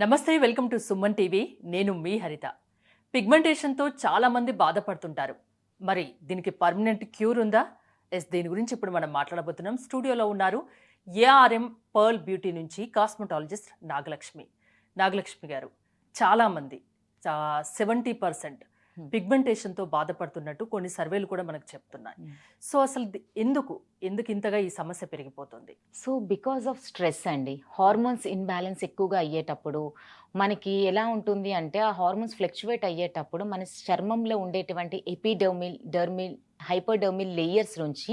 నమస్తే, welcome to Suman TV. నేను మీ హరిత. పిగ్మెంటేషన్తో చాలామంది బాధపడుతుంటారు. మరి దీనికి పర్మనెంట్ క్యూర్ ఉందా? దీని గురించి ఇప్పుడు మనం మాట్లాడబోతున్నాం. స్టూడియోలో ఉన్నారు ఏఆర్ఎం పర్ల్ బ్యూటీ నుంచి కాస్మెటాలజిస్ట్ నాగలక్ష్మి. నాగలక్ష్మి గారు, చాలామంది 70% పిగ్మెంటేషన్తో బాధపడుతున్నట్టు కొన్ని సర్వేలు కూడా మనకు చెప్తున్నాయి. సో అసలు ఎందుకు ఇంతగా ఈ సమస్య పెరిగిపోతుంది? సో బికాస్ ఆఫ్ స్ట్రెస్ అండి. హార్మోన్స్ ఇన్బ్యాలెన్స్ ఎక్కువగా అయ్యేటప్పుడు మనకి ఎలా ఉంటుంది అంటే, ఆ హార్మోన్స్ ఫ్లక్చువేట్ అయ్యేటప్పుడు మన చర్మంలో ఉండేటువంటి డర్మిల్ హైపర్డర్మిల్ లేయర్స్ నుంచి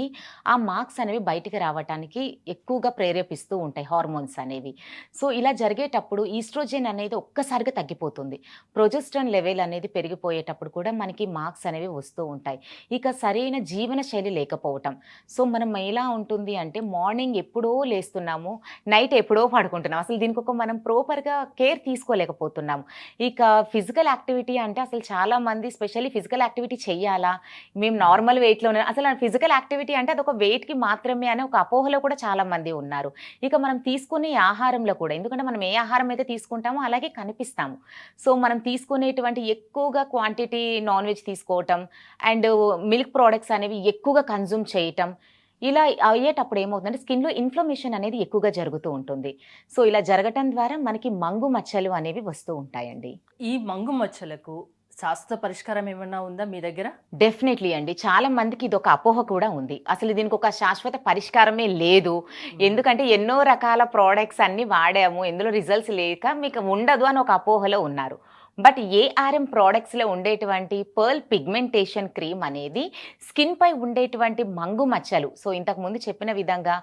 ఆ మార్క్స్ అనేవి బయటికి రావటానికి ఎక్కువగా ప్రేరేపిస్తూ ఉంటాయి హార్మోన్స్ అనేవి. సో ఇలా జరిగేటప్పుడు ఈస్ట్రోజెన్ అనేది ఒక్కసారిగా తగ్గిపోతుంది. ప్రొజెస్ట్రాన్ లెవెల్ అనేది పెరిగిపోయేటప్పుడు కూడా మనకి మార్క్స్ అనేవి వస్తూ ఉంటాయి. ఇక సరైన జీవన శైలి లేకపోవటం. సో మనం ఎలా ఉంటుంది అంటే, మార్నింగ్ ఎప్పుడో లేస్తున్నాము, నైట్ ఎప్పుడో పడుకుంటున్నాం. అసలు దీనికి ఒక మనం ప్రాపర్గా కేర్ తీసుకోలేకపోతున్నాము. ఇక ఫిజికల్ యాక్టివిటీ అంటే అసలు చాలామంది స్పెషల్లీ ఫిజికల్ యాక్టివిటీ చెయ్యాలా, మేము నార్మల్ వెయిట్లోనే, అసలు ఫిజికల్ యాక్టివిటీ అంటే అదొక వెయిట్కి మాత్రమే అనే ఒక అపోహలో కూడా చాలామంది ఉన్నారు. ఇక మనం తీసుకునే ఆహారంలో కూడా, ఎందుకంటే మనం ఏ ఆహారం అయితే తీసుకుంటామో అలాగే కనిపిస్తాము. సో మనం తీసుకునేటువంటి ఎక్కువగా క్వాంటిటీ నాన్ వెజ్ తీసుకోవటం అండ్ మిల్క్ ప్రోడక్ట్స్ అనేవి ఎక్కువగా కన్జ్యూమ్ చేయటం, ఇలా అయ్యేటప్పుడు ఏమవుతుందంటే స్కిన్లో ఇన్ఫ్లమేషన్ అనేది ఎక్కువగా జరుగుతూ ఉంటుంది. సో ఇలా జరగటం ద్వారా మనకి మంగు మచ్చలు అనేవి వస్తూ ఉంటాయండి. ఈ మంగు మచ్చలకు శాస్త్ర పరిష్కారం ఏమన్నా ఉందా మీ దగ్గర? డెఫినెట్లీ అండి. చాలా మందికి ఇదొక అపోహ కూడా ఉంది. అసలు దీనికి ఒక శాశ్వత పరిష్కారమే లేదు. ఎందుకంటే ఎన్నో రకాల ప్రోడక్ట్స్ అన్నీ వాడాము, ఎందులో రిజల్ట్స్ లేక మీకు ఉండదు అని ఒక అపోహలో ఉన్నారు. బట్ ఏఆర్ఎం ప్రోడక్ట్స్లో ఉండేటువంటి పర్ల్ పిగ్మెంటేషన్ క్రీమ్ అనేది స్కిన్పై ఉండేటువంటి మంగు మచ్చలు, సో ఇంతకుముందు చెప్పిన విధంగా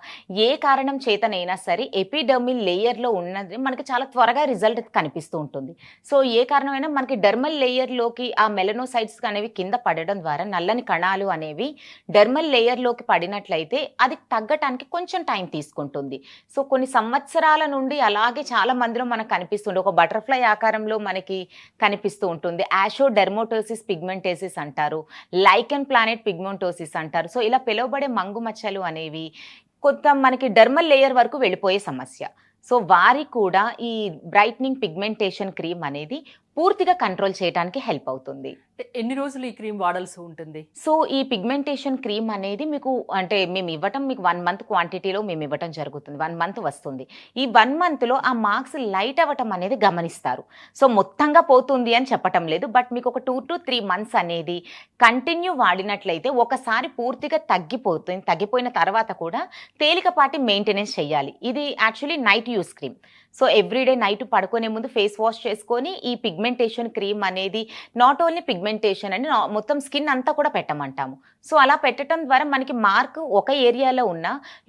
ఏ కారణం చేతనైనా సరే ఎపిడర్మిల్ లేయర్లో ఉన్నది మనకి చాలా త్వరగా రిజల్ట్ కనిపిస్తూ ఉంటుంది. సో ఏ కారణమైనా మనకి డర్మల్ లేయర్లోకి ఆ మెలనోసైట్స్ అనేవి కింద పడడం ద్వారా నల్లని కణాలు అనేవి డర్మల్ లేయర్లోకి పడినట్లయితే అది తగ్గటానికి కొంచెం టైం తీసుకుంటుంది. సో కొన్ని సంవత్సరాల నుండి అలాగే చాలా మందిలో మనకు కనిపిస్తుంది. ఒక బటర్ఫ్లై ఆకారంలో మనకి కనిపిస్తూ ఉంటుంది. యాషోడెర్మోటోసిస్ పిగ్మెంటేసిస్ అంటారు, లైకెన్ ప్లానెట్ పిగ్మెంటోసిస్ అంటారు. సో ఇలా పిలువబడే మంగు మచ్చలు అనేవి కొంత మనకి డర్మల్ లేయర్ వరకు వెళ్ళిపోయే సమస్య. సో వారికి కూడా ఈ బ్రైట్నింగ్ పిగ్మెంటేషన్ క్రీమ్ అనేది పూర్తిగా కంట్రోల్ చేయడానికి హెల్ప్ అవుతుంది. ఎన్ని రోజులు ఈ క్రీమ్ వాడాల్సి ఉంటుంది? సో ఈ పిగ్మెంటేషన్ క్రీమ్ అనేది మీకు అంటే మేము ఇవ్వటం, మీకు 1 మంత్ క్వాంటిటీలో మేము ఇవ్వటం జరుగుతుంది. 1 మంత్ వస్తుంది. ఈ 1 మంత్లో ఆ మార్క్స్ లైట్ అవ్వటం అనేది గమనిస్తారు. సో మొత్తంగా పోతుంది అని చెప్పటం లేదు, బట్ మీకు ఒక 2 to 3 మంత్స్ అనేది కంటిన్యూ వాడినట్లయితే ఒకసారి పూర్తిగా తగ్గిపోతుంది. తగ్గిపోయిన తర్వాత కూడా తేలికపాటి మెయింటెనెన్స్ చేయాలి. ఇది actually night use cream. So everyday night పడుకునే ముందు ఫేస్ వాష్ చేసుకొని ఈ పిగ్మెంటేషన్ క్రీమ్ అనేది నాట్ ఓన్లీ పిగ్మెంటేషన్ అని మొత్తం స్కిన్ అంతా కూడా పెట్టమంటాము. సో అలా పెట్టడం ద్వారా మనకి మార్క్ ఒక ఏరియాలో ఉన్న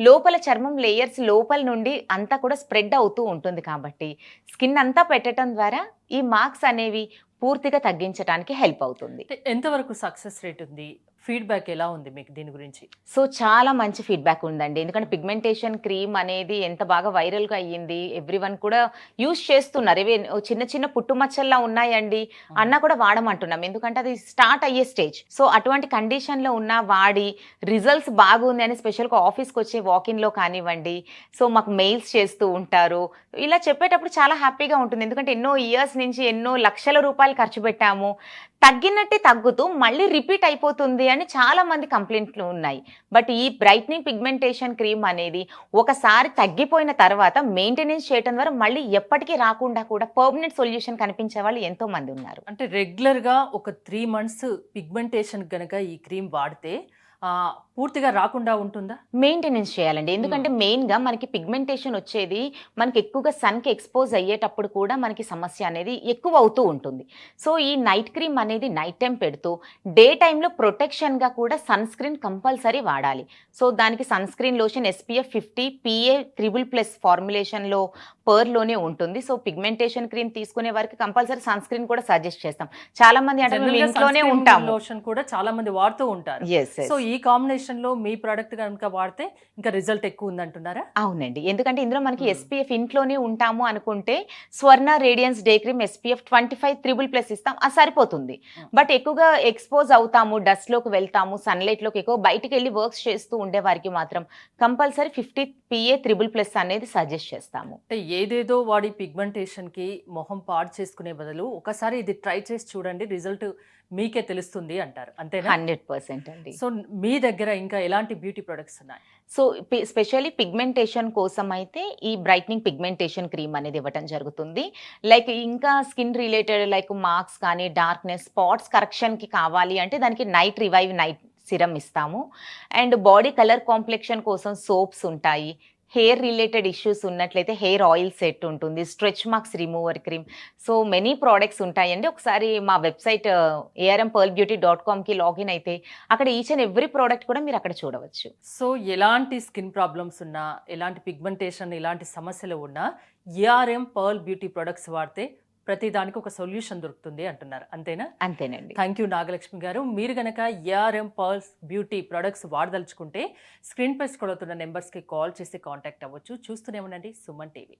లోపల చర్మం లేయర్స్ లోపల నుండి అంతా కూడా స్ప్రెడ్ అవుతూ ఉంటుంది. కాబట్టి స్కిన్ అంతా పెట్టడం ద్వారా ఈ మార్క్స్ అనేవి పూర్తిగా తగ్గించడానికి హెల్ప్ అవుతుంది. ఎంతవరకు సక్సెస్ రేట్ ఉంది? ఫీడ్బ్యాక్ ఎలా ఉంది మీకు దీని గురించి? సో చాలా మంచి ఫీడ్బ్యాక్ ఉందండి. ఎందుకంటే పిగ్మెంటేషన్ క్రీమ్ అనేది ఎంత బాగా వైరల్గా అయ్యింది, ఎవ్రీవన్ కూడా యూజ్ చేస్తున్నారు. ఇవి చిన్న చిన్న పుట్టుమచ్చల్లా ఉన్నాయండి అన్నా కూడా వాడమంటున్నాం, ఎందుకంటే అది స్టార్ట్ అయ్యే స్టేజ్. సో అటువంటి కండిషన్లో ఉన్న వాడి రిజల్ట్స్ బాగుంది అని స్పెషల్గా ఆఫీస్కి వచ్చే వాకిన్లో కానివ్వండి, సో మాకు మెయిల్స్ చేస్తూ ఉంటారు. ఇలా చెప్పేటప్పుడు చాలా హ్యాపీగా ఉంటుంది. ఎందుకంటే ఎన్నో ఇయర్స్ నుంచి ఎన్నో లక్షల రూపాయలు ఖర్చు పెట్టాము, తగ్గినట్టే తగ్గుతూ మళ్ళీ రిపీట్ అయిపోతుంది అని చాలా మంది కంప్లైంట్లు ఉన్నాయి. బట్ ఈ బ్రైట్నింగ్ పిగ్మెంటేషన్ క్రీమ్ అనేది ఒకసారి తగ్గిపోయిన తర్వాత మెయింటెనెన్స్ చేయడం ద్వారా మళ్ళీ ఎప్పటికీ రాకుండా కూడా పర్మనెంట్ సొల్యూషన్ కనిపించే వాళ్ళు ఎంతో మంది ఉన్నారు. అంటే రెగ్యులర్గా ఒక 3 మంత్స్ పిగ్మెంటేషన్ కనుక ఈ క్రీమ్ వాడితే పూర్తిగా రాకుండా ఉంటుందా? మెయింటెనెన్స్ చేయాలండి. ఎందుకంటే మెయిన్గా మనకి పిగ్మెంటేషన్ వచ్చేది మనకి ఎక్కువగా సన్కి ఎక్స్పోజ్ అయ్యేటప్పుడు కూడా మనకి సమస్య అనేది ఎక్కువ అవుతూ ఉంటుంది. సో ఈ నైట్ క్రీమ్ అనేది నైట్ టైం పెడుతూ డే టైంలో ప్రొటెక్షన్గా కూడా సన్ స్క్రీన్ కంపల్సరీ వాడాలి. సో దానికి sunscreen lotion SPF 50 PA +++ ఫార్ములేషన్లో పర్లోనే ఉంటుంది. సో పిగ్మెంటేషన్ క్రీమ్ తీసుకునే వారికి కంపల్సరీ సన్ స్క్రీన్ కూడా సజెస్ట్ చేస్తాం. చాలా మంది అంటే మేము ఇంట్లోనే ఉంటాము, లోషన్ కూడా చాలా మంది వాడుతూ ఉంటారు. సో ఈ కాంబినేషన్ లో మీ ప్రోడక్ట్ కనుక వాడితే ఇంకా రిజల్ట్ ఎక్కువ ఉందంటున్నారా? అవునండి. ఎందుకంటే ఇందులో మనకి SPF ఇంట్లోనే ఉంటాము అనుకుంటే స్వర్ణ రేడియన్స్ డే క్రీమ్ SPF 25 +++ ఇస్తాం, అది సరిపోతుంది. బట్ ఎక్కువగా ఎక్స్పోజ్ అవుతాము, డస్ట్ లోకి వెళ్తాము, సన్లైట్ లోకి ఎక్కువ బయటికి వెళ్ళి వర్క్స్ చేస్తూ ఉండే వారికి మాత్రం కంపల్సరీ 50 PA +++ అనేది సజెస్ట్ చేస్తాము. అంటే ఏ ఏదేదో వాడి పిగ్మెంటేషన్‌కి మొహం పాడు చేసుకునే బదులు ఒకసారి ఇది ట్రై చేసి చూడండి. రిజల్ట్ మీకే తెలుస్తుంది అంటారు. అంతేనా? 100% అండి. సో, మీ దగ్గర ఇంకా ఎలాంటి బ్యూటీ ప్రొడక్ట్స్ ఉన్నాయి? సో, స్పెషల్లీ పిగ్మెంటేషన్ కోసం అయితే ఈ బ్రైట్నింగ్ పిగ్మెంటేషన్ క్రీమ్ అనేది ఇవ్వటం జరుగుతుంది. లైక్ ఇంకా స్కిన్ రిలేటెడ్ లైక్ మార్క్స్ కానీ, డార్క్‌నెస్, స్పాట్స్ కరెక్షన్‌కి కావాలి అంటే దానికి నైట్ రివైవ్ నైట్ సిరమ్ ఇస్తాము. అండ్ బాడీ కలర్ కాంప్లెక్షన్ కోసం సోప్స్ ఉంటాయి. హెయిర్ రిలేటెడ్ ఇష్యూస్ ఉన్నట్లయితే హెయిర్ ఆయిల్ సెట్ ఉంటుంది. Stretch marks remover cream. So, many products ఉంటాయండి. ఒకసారి మా వెబ్‌సైట్ armpearlbeauty.comకి లాగిన్ అయితే అక్కడ ఈచ్ అండ్ ఎవ్రీ ప్రొడక్ట్ కూడా మీరు అక్కడ చూడవచ్చు. సో, ఎలాంటి స్కిన్ ప్రాబ్లమ్స్ ఉన్నా, ఎలాంటి పిగ్మెంటేషన్, ఇలాంటి సమస్యలు ఉన్నా ఏఆర్ఎం పర్ల్ బ్యూటీ ప్రొడక్ట్స్ వాడితే ప్రతి దానికి ఒక సొల్యూషన్ దొరుకుతుంది అంటున్నారు. అంతేనా? అంతేనండి. థ్యాంక్ యూ నాగలక్ష్మి గారు. మీరు గనక ఏఆర్ఎం పర్ల్స్ బ్యూటీ ప్రొడక్ట్స్ వాడదలుచుకుంటే స్క్రీన్ పై స్క్రోల్ అవుతున్న నెంబర్స్‌కి కాల్ చేసి కాంటాక్ట్ అవ్వచ్చు. చూస్తూనే ఉండండి సుమన్ టీవీ.